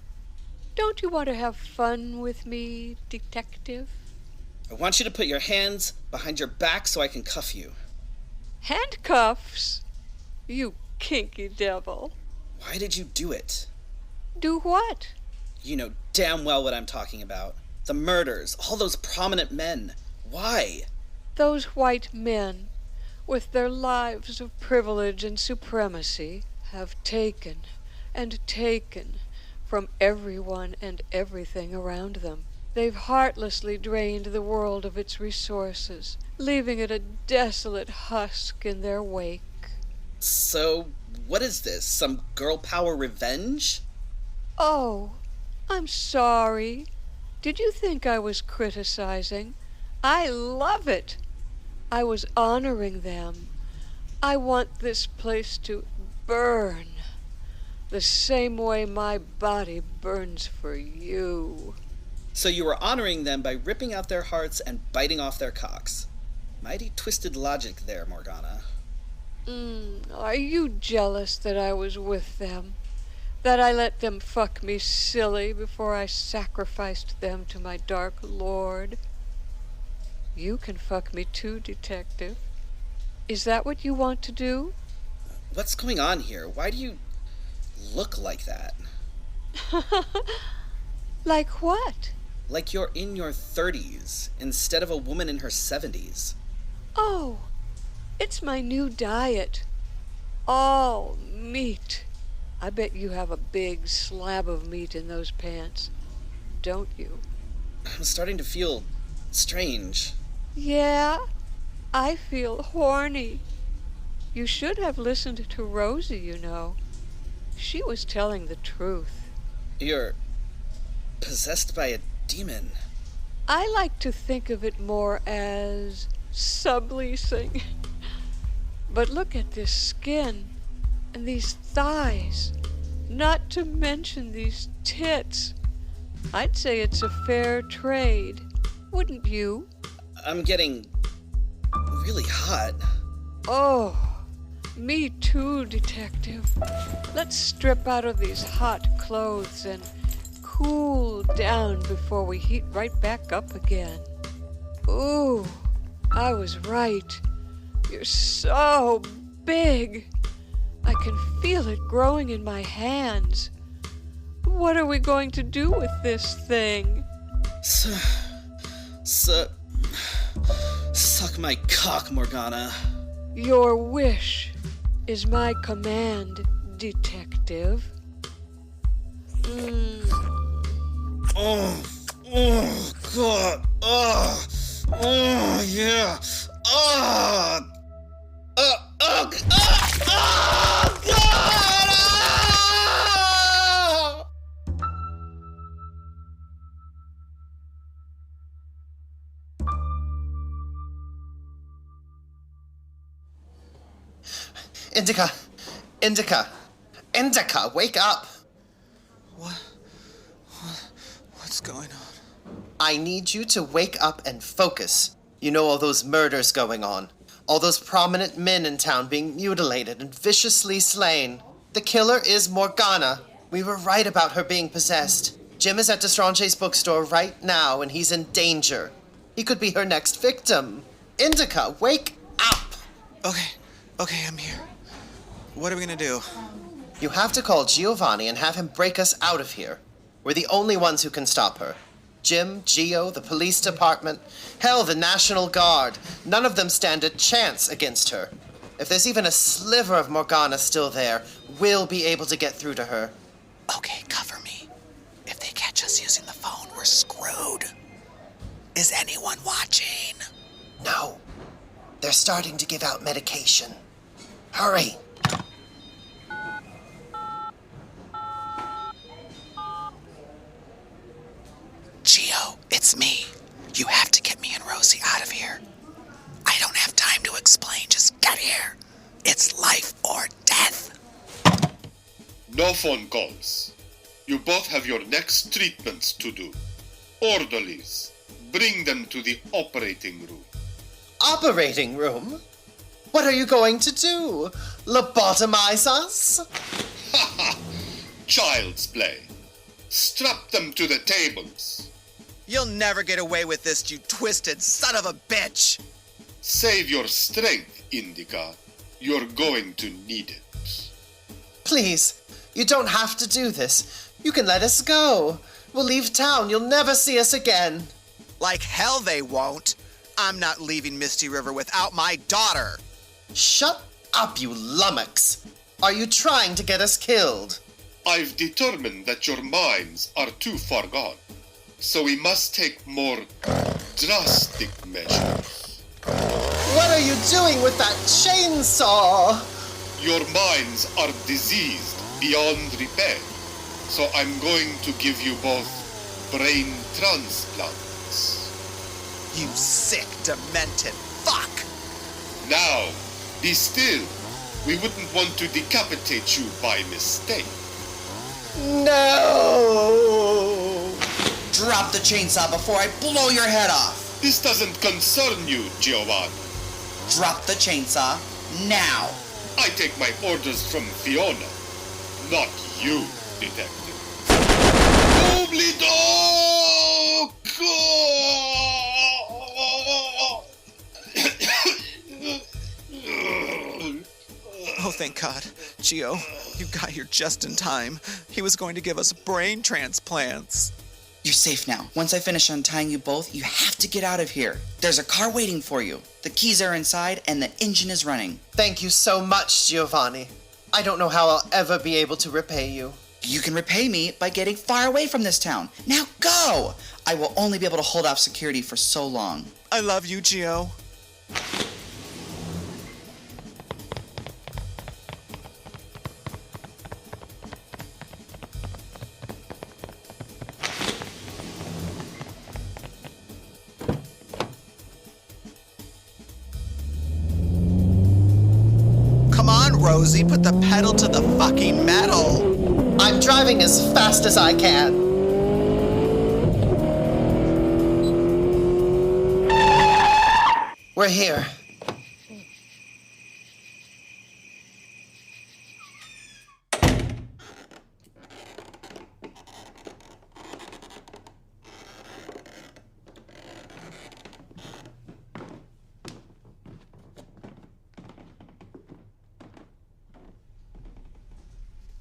Don't you want to have fun with me, Detective? I want you to put your hands behind your back so I can cuff you. Handcuffs? You kinky devil. Why did you do it? Do what? You know damn well what I'm talking about. The murders, all those prominent men. Why? Those white men, with their lives of privilege and supremacy, have taken and taken from everyone and everything around them. They've heartlessly drained the world of its resources, leaving it a desolate husk in their wake. So, what is this? Some girl power revenge? Oh, I'm sorry. Did you think I was criticizing? I love it. I was honoring them. I want this place to burn, the same way my body burns for you. So you were honoring them by ripping out their hearts and biting off their cocks. Mighty twisted logic there, Morgana. Are you jealous that I was with them? That I let them fuck me silly before I sacrificed them to my dark lord? You can fuck me too, Detective. Is that what you want to do? What's going on here? Why do you look like that? Like what? Like you're in your 30s instead of a woman in her 70s. Oh, it's my new diet. All meat. I bet you have a big slab of meat in those pants, don't you? I'm starting to feel strange. Yeah, I feel horny. You should have listened to Rosie, you know. She was telling the truth. You're possessed by a demon. I like to think of it more as subleasing. But look at this skin and these thighs, not to mention these tits. I'd say it's a fair trade, wouldn't you? I'm getting really hot. Oh, me too, Detective. Let's strip out of these hot clothes and cool down before we heat right back up again. Ooh, I was right. You're so big. I can feel it growing in my hands. What are we going to do with this thing? Suck my cock, Morgana. Your wish is my command, Detective. Oh, God. Yeah. God! Indica, wake up! What's going on? I need you to wake up and focus. You know all those murders going on. All those prominent men in town being mutilated and viciously slain. The killer is Morgana. We were right about her being possessed. Jim is at Destrange's bookstore right now, and he's in danger. He could be her next victim. Indica, wake up! Okay, I'm here. What are we gonna do? You have to call Giovanni and have him break us out of here. We're the only ones who can stop her. Jim, Gio, the police department, hell, the National Guard. None of them stand a chance against her. If there's even a sliver of Morgana still there, we'll be able to get through to her. Okay, cover me. If they catch us using the phone, we're screwed. Is anyone watching? No. They're starting to give out medication. Hurry! Gio, it's me. You have to get me and Rosie out of here. I don't have time to explain, just get here. It's life or death. No phone calls. You both have your next treatments to do. Orderlies, bring them to the operating room. Operating room? What are you going to do? Lobotomize us? Ha ha! Child's play. Strap them to the tables. You'll never get away with this, you twisted son of a bitch! Save your strength, Indica. You're going to need it. Please, you don't have to do this. You can let us go. We'll leave town. You'll never see us again. Like hell they won't. I'm not leaving Misty River without my daughter. Shut up, you lummox. Are you trying to get us killed? I've determined that your minds are too far gone, so we must take more drastic measures. What are you doing with that chainsaw? Your minds are diseased beyond repair, so I'm going to give you both brain transplants. You sick, demented fuck! Now, be still. We wouldn't want to decapitate you by mistake. No! Drop the chainsaw before I blow your head off. This doesn't concern you, Giovanni. Drop the chainsaw now. I take my orders from Fiona, not you, detective. Oblido! Oh, thank God. Gio, you got here just in time. He was going to give us brain transplants. You're safe now. Once I finish untying you both, you have to get out of here. There's a car waiting for you. The keys are inside and the engine is running. Thank you so much, Giovanni. I don't know how I'll ever be able to repay you. You can repay me by getting far away from this town. Now go! I will only be able to hold off security for so long. I love you, Gio. Rosie, put the pedal to the fucking metal. I'm driving as fast as I can. We're here.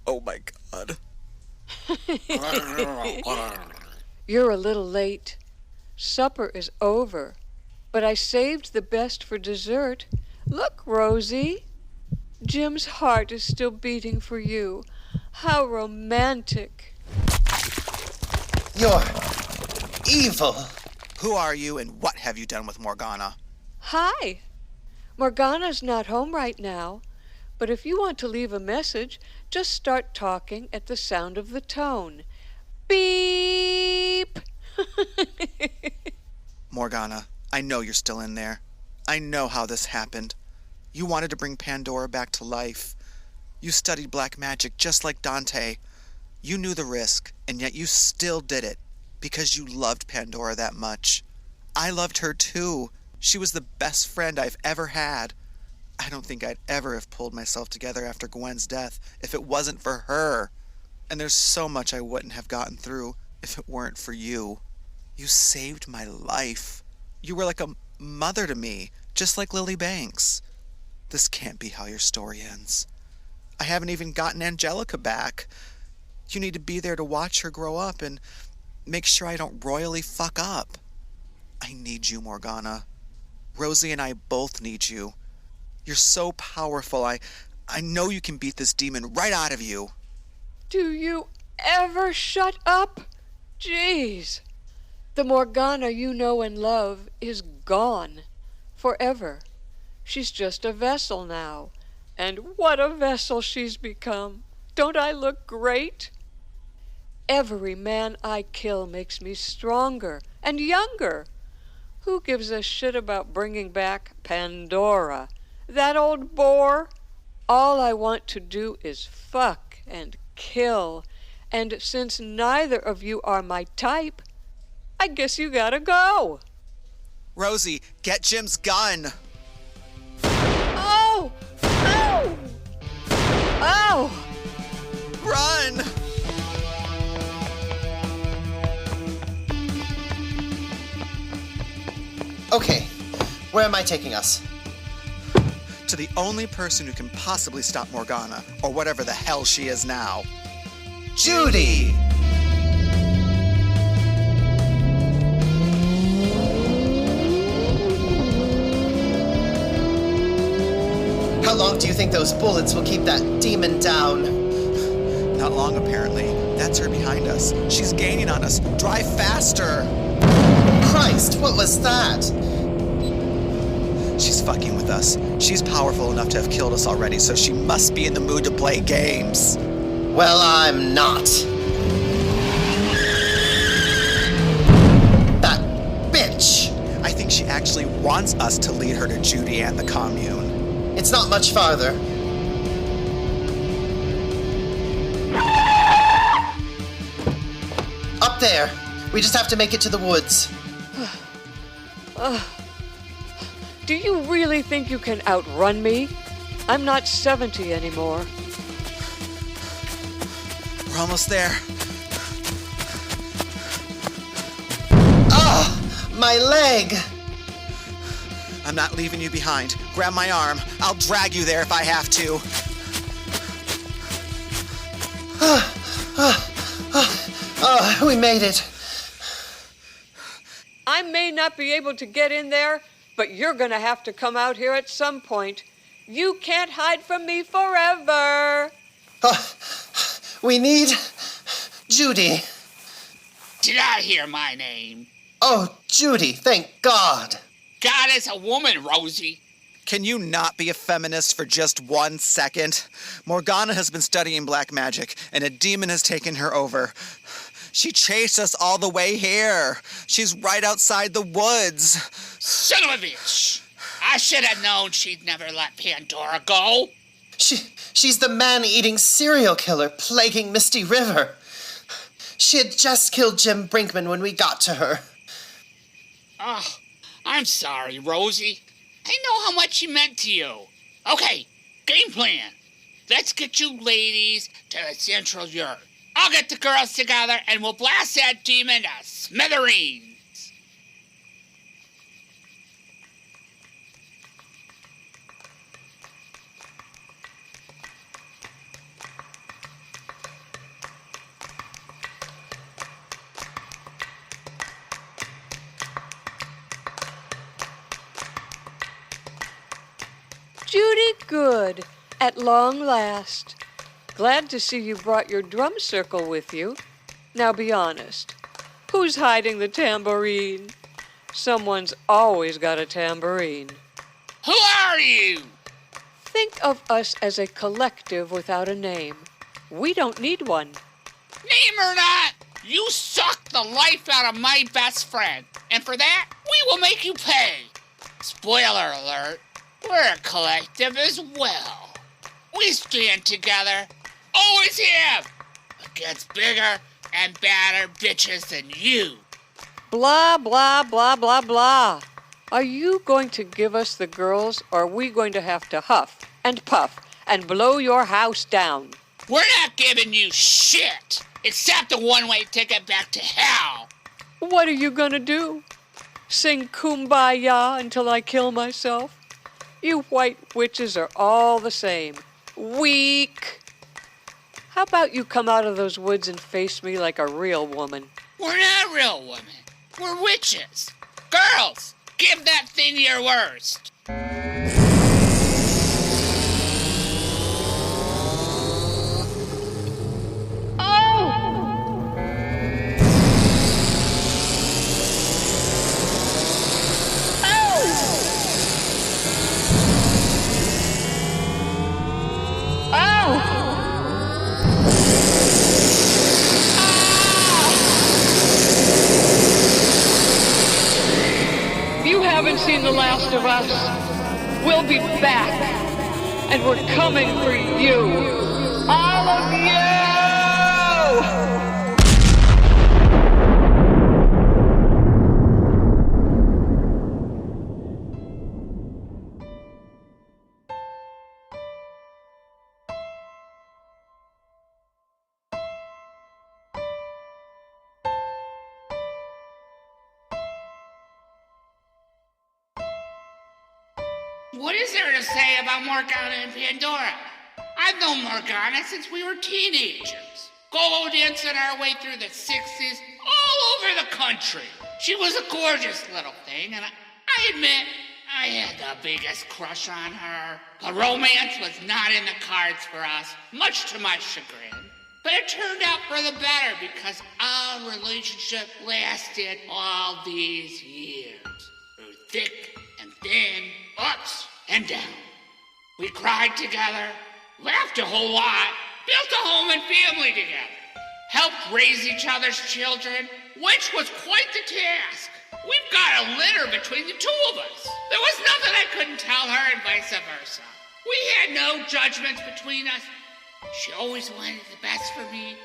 Oh my God. You're a little late. Supper is over, but I saved the best for dessert. Look, Rosie. Jim's heart is still beating for you. How romantic. You're evil. Who are you and what have you done with Morgana? Hi. Morgana's not home right now, but if you want to leave a message, just start talking at the sound of the tone. Beep! Morgana, I know you're still in there. I know how this happened. You wanted to bring Pandora back to life. You studied black magic just like Dante. You knew the risk, and yet you still did it because you loved Pandora that much. I loved her too. She was the best friend I've ever had. I don't think I'd ever have pulled myself together after Gwen's death if it wasn't for her. And there's so much I wouldn't have gotten through if it weren't for you. You saved my life. You were like a mother to me, just like Lily Banks. This can't be how your story ends. I haven't even gotten Angelica back. You need to be there to watch her grow up and make sure I don't royally fuck up. I need you, Morgana. Rosie and I both need you. You're so powerful. I know you can beat this demon right out of you. Do you ever shut up? Jeez. The Morgana you know and love is gone. Forever. She's just a vessel now. And what a vessel she's become. Don't I look great? Every man I kill makes me stronger and younger. Who gives a shit about bringing back Pandora? That old bore? All I want to do is fuck and kill. And since neither of you are my type, I guess you gotta go. Rosie, get Jim's gun. Oh! Oh! Oh! Run! Okay, where am I taking us? To the only person who can possibly stop Morgana, or whatever the hell she is now. Judy! How long do you think those bullets will keep that demon down? Not long, apparently. That's her behind us. She's gaining on us. Drive faster! Christ, what was that? She's fucking with us. She's powerful enough to have killed us already, so she must be in the mood to play games. Well, I'm not. That bitch! I think she actually wants us to lead her to Judy and the commune. It's not much farther. Up there. We just have to make it to the woods. Do you really think you can outrun me? I'm not 70 anymore. We're almost there. Ah! My leg! I'm not leaving you behind. Grab my arm. I'll drag you there if I have to. We made it. I may not be able to get in there, but you're gonna have to come out here at some point. You can't hide from me forever. We need Judy. Did I hear my name? Oh, Judy, thank God. God is a woman, Rosie. Can you not be a feminist for just 1 second? Morgana has been studying black magic, and a demon has taken her over. She chased us all the way here. She's right outside the woods. Son of a bitch! I should have known she'd never let Pandora go. She's the man-eating serial killer plaguing Misty River. She had just killed Jim Brinkman when we got to her. Oh, I'm sorry, Rosie. I know how much she meant to you. Okay, game plan. Let's get you ladies to the central yurt. I'll get the girls together and we'll blast that demon to smithereens. Judy Good, at long last. Glad to see you brought your drum circle with you. Now be honest. Who's hiding the tambourine? Someone's always got a tambourine. Who are you? Think of us as a collective without a name. We don't need one. Name or not, you sucked the life out of my best friend. And for that, we will make you pay. Spoiler alert, we're a collective as well. We stand together, always have, against bigger and badder bitches than you. Blah, blah, blah, blah, blah. Are you going to give us the girls, or are we going to have to huff and puff and blow your house down? We're not giving you shit, except a one-way ticket back to hell. What are you gonna do? Sing Kumbaya until I kill myself? You white witches are all the same. Weak. How about you come out of those woods and face me like a real woman? We're not real women. We're witches. Girls, give that thing your worst. You haven't seen the last of us. We'll be back. And we're coming for you. All of you! What is there to say about Morgana and Pandora? I've known Morgana since we were teenagers. Go dancing our way through the 60s all over the country. She was a gorgeous little thing, and I admit I had the biggest crush on her. But romance was not in the cards for us, much to my chagrin. But it turned out for the better because our relationship lasted all these years. Through thick and thin, ups and downs. We cried together, laughed a whole lot, built a home and family together, helped raise each other's children, which was quite the task. We've got a litter between the two of us. There was nothing I couldn't tell her and vice versa. We had no judgments between us. She always wanted the best for me,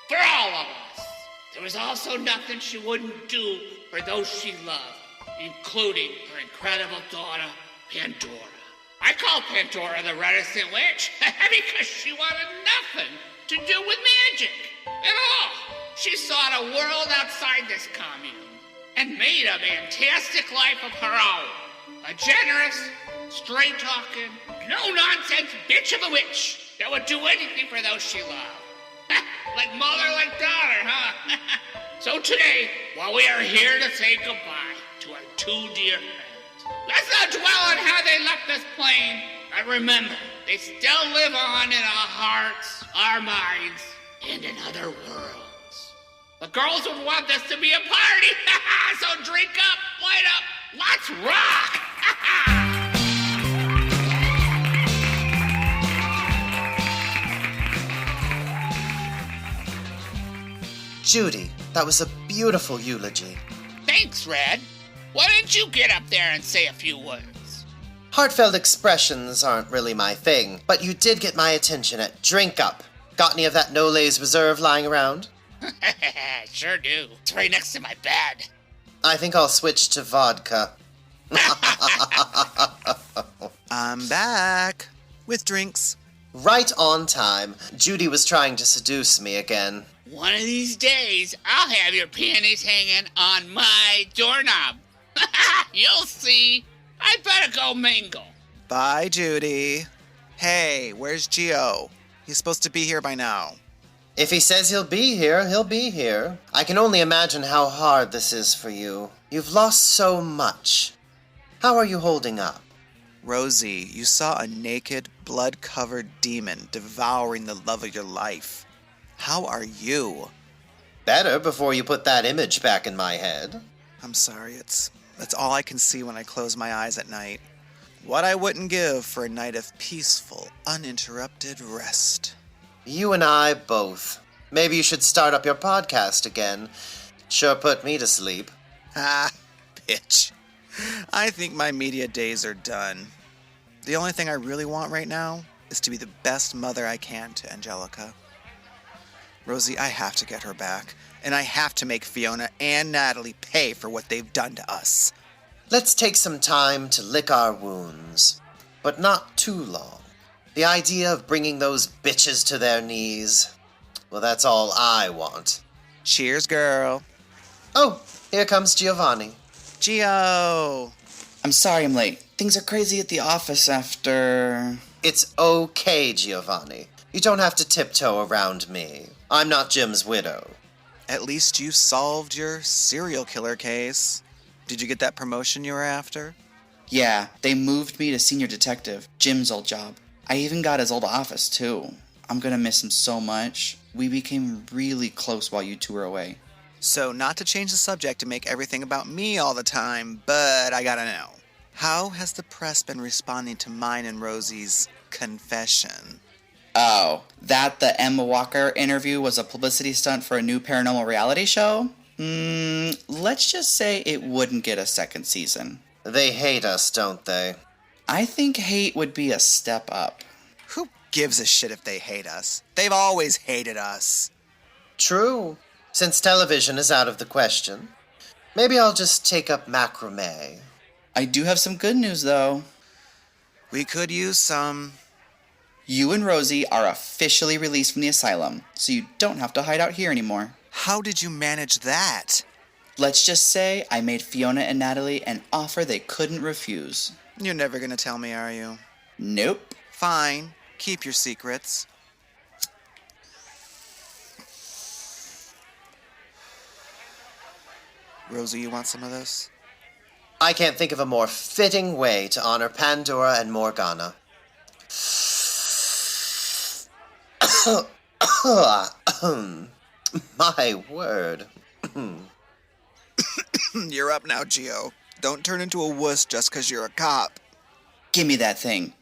for all of us. There was also nothing she wouldn't do for those she loved, including her incredible daughter, Pandora. I call Pandora the reticent witch because she wanted nothing to do with magic at all. She sought a world outside this commune and made a fantastic life of her own. A generous, straight-talking, no-nonsense bitch of a witch that would do anything for those she loved. Like mother, like daughter, huh? So today, while we are here to say goodbye to our two dear friends, let's not dwell on how they left this plane, but remember, they still live on in our hearts, our minds, and in other worlds. The girls would want this to be a party, so drink up, light up, let's rock! Judy, that was a beautiful eulogy. Thanks, Red. Why don't you get up there and say a few words? Heartfelt expressions aren't really my thing, but you did get my attention at Drink Up. Got any of that Nole's Reserve lying around? Sure do. It's right next to my bed. I think I'll switch to vodka. I'm back with drinks. Right on time. Judy was trying to seduce me again. One of these days, I'll have your panties hanging on my doorknob. You'll see. I'd better go mingle. Bye, Judy. Hey, where's Gio? He's supposed to be here by now. If he says he'll be here, he'll be here. I can only imagine how hard this is for you. You've lost so much. How are you holding up? Rosie, you saw a naked, blood-covered demon devouring the love of your life. How are you? Better before you put that image back in my head. I'm sorry, that's all I can see when I close my eyes at night. What I wouldn't give for a night of peaceful, uninterrupted rest. You and I both. Maybe you should start up your podcast again. Sure put me to sleep. Ah, bitch. I think my media days are done. The only thing I really want right now is to be the best mother I can to Angelica. Rosie, I have to get her back, and I have to make Fiona and Natalie pay for what they've done to us. Let's take some time to lick our wounds, but not too long. The idea of bringing those bitches to their knees, well, that's all I want. Cheers, girl. Oh, here comes Giovanni. Gio! I'm sorry I'm late. Things are crazy at the office after It's okay, Giovanni. You don't have to tiptoe around me. I'm not Jim's widow. At least you solved your serial killer case. Did you get that promotion you were after? Yeah, they moved me to senior detective, Jim's old job. I even got his old office, too. I'm gonna miss him so much. We became really close while you two were away. So, not to change the subject and make everything about me all the time, but I gotta know. How has the press been responding to mine and Rosie's confession? Oh, that the Emma Walker interview was a publicity stunt for a new paranormal reality show? Let's just say it wouldn't get a second season. They hate us, don't they? I think hate would be a step up. Who gives a shit if they hate us? They've always hated us. True. Since television is out of the question, maybe I'll just take up macrame. I do have some good news, though. We could use some. You and Rosie are officially released from the asylum, so you don't have to hide out here anymore. How did you manage that? Let's just say I made Fiona and Natalie an offer they couldn't refuse. You're never gonna tell me, are you? Nope. Fine. Keep your secrets. Rosie, you want some of this? I can't think of a more fitting way to honor Pandora and Morgana. My word. You're up now, Gio. Don't turn into a wuss just because you're a cop. Give me that thing.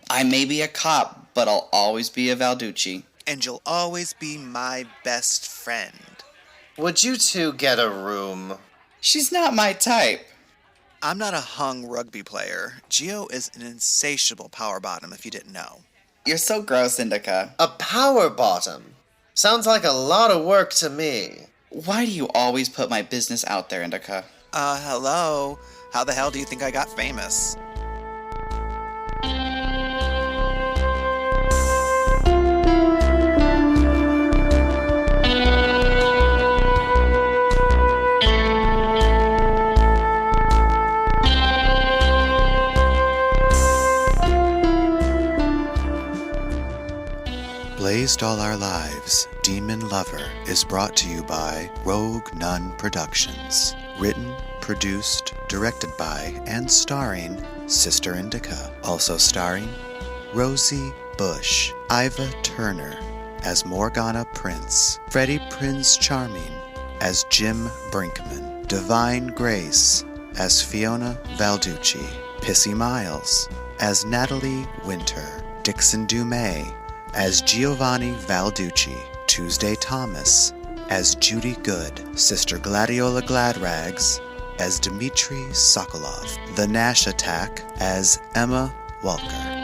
I may be a cop, but I'll always be a Valducci. And you'll always be my best friend. Would you two get a room? She's not my type. I'm not a hung rugby player. Gio is an insatiable power bottom, if you didn't know. You're so gross, Indica. A power bottom? Sounds like a lot of work to me. Why do you always put my business out there, Indica? Hello? How the hell do you think I got famous? Blazed All Our Lives, Demon Lover is brought to you by Rogue Nun Productions. Written, produced, directed by, and starring Sister Indica. Also starring Rosie Bushh, Iva Turner as Morgana Prince, Freddy Prinze Charming as Jim Brinkman, Divine Grace as Fiona Valducci, Pissi Myles as Natalie Winter, Dixon DuMay as Giovanni Valducci, Tuesday Thomas as Judy Good, Sister Gladiola Gladrags as Dmitry Sokolov, The Nash Attack as Emma Walker,